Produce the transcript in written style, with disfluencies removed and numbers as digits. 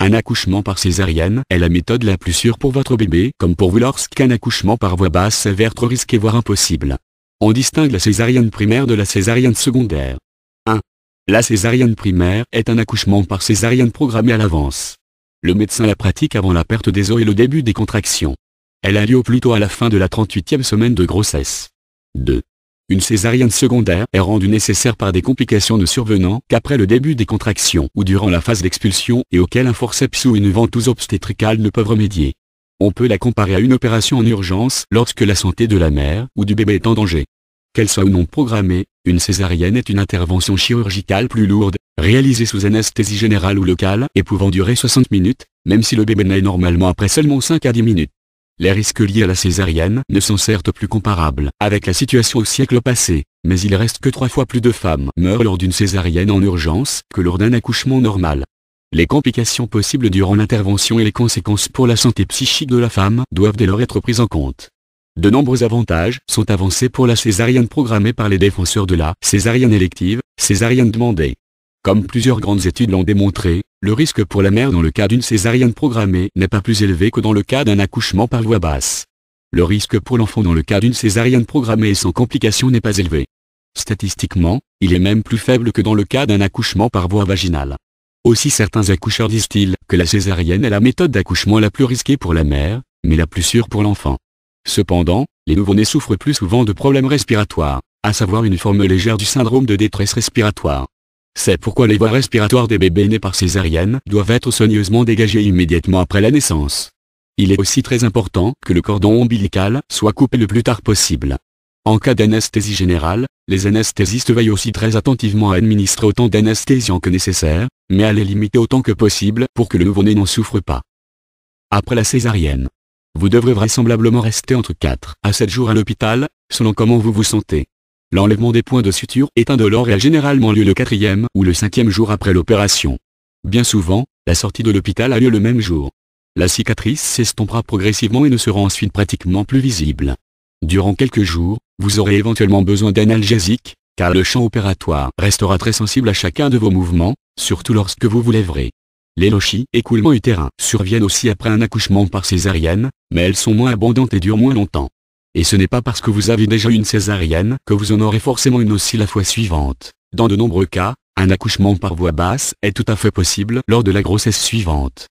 Un accouchement par césarienne est la méthode la plus sûre pour votre bébé, comme pour vous lorsqu'un accouchement par voie basse s'avère trop risqué voire impossible. On distingue la césarienne primaire de la césarienne secondaire. 1. La césarienne primaire est un accouchement par césarienne programmé à l'avance. Le médecin la pratique avant la perte des os et le début des contractions. Elle a lieu plutôt à la fin de la 38e semaine de grossesse. 2. Une césarienne secondaire est rendue nécessaire par des complications ne survenant qu'après le début des contractions ou durant la phase d'expulsion et auquel un forceps ou une ventouse obstétricale ne peuvent remédier. On peut la comparer à une opération en urgence lorsque la santé de la mère ou du bébé est en danger. Qu'elle soit ou non programmée, une césarienne est une intervention chirurgicale plus lourde, réalisée sous anesthésie générale ou locale et pouvant durer 60 minutes, même si le bébé naît normalement après seulement 5 à 10 minutes. Les risques liés à la césarienne ne sont certes plus comparables avec la situation au siècle passé, mais il reste que 3 fois plus de femmes meurent lors d'une césarienne en urgence que lors d'un accouchement normal. Les complications possibles durant l'intervention et les conséquences pour la santé psychique de la femme doivent dès lors être prises en compte. De nombreux avantages sont avancés pour la césarienne programmée par les défenseurs de la césarienne élective, césarienne demandée. Comme plusieurs grandes études l'ont démontré, le risque pour la mère dans le cas d'une césarienne programmée n'est pas plus élevé que dans le cas d'un accouchement par voie basse. Le risque pour l'enfant dans le cas d'une césarienne programmée et sans complications n'est pas élevé. Statistiquement, il est même plus faible que dans le cas d'un accouchement par voie vaginale. Aussi certains accoucheurs disent-ils que la césarienne est la méthode d'accouchement la plus risquée pour la mère, mais la plus sûre pour l'enfant. Cependant, les nouveau-nés souffrent plus souvent de problèmes respiratoires, à savoir une forme légère du syndrome de détresse respiratoire. C'est pourquoi les voies respiratoires des bébés nés par césarienne doivent être soigneusement dégagées immédiatement après la naissance. Il est aussi très important que le cordon ombilical soit coupé le plus tard possible. En cas d'anesthésie générale, les anesthésistes veillent aussi très attentivement à administrer autant d'anesthésiants que nécessaire, mais à les limiter autant que possible pour que le nouveau-né n'en souffre pas. Après la césarienne, vous devrez vraisemblablement rester entre 4 à 7 jours à l'hôpital, selon comment vous vous sentez. L'enlèvement des points de suture est indolore et a généralement lieu le 4e ou le 5e jour après l'opération. Bien souvent, la sortie de l'hôpital a lieu le même jour. La cicatrice s'estompera progressivement et ne sera ensuite pratiquement plus visible. Durant quelques jours, vous aurez éventuellement besoin d'analgésiques, car le champ opératoire restera très sensible à chacun de vos mouvements, surtout lorsque vous vous lèverez. Les lochies, écoulements utérins, surviennent aussi après un accouchement par césarienne, mais elles sont moins abondantes et durent moins longtemps. Et ce n'est pas parce que vous avez déjà une césarienne que vous en aurez forcément une aussi la fois suivante. Dans de nombreux cas, un accouchement par voie basse est tout à fait possible lors de la grossesse suivante.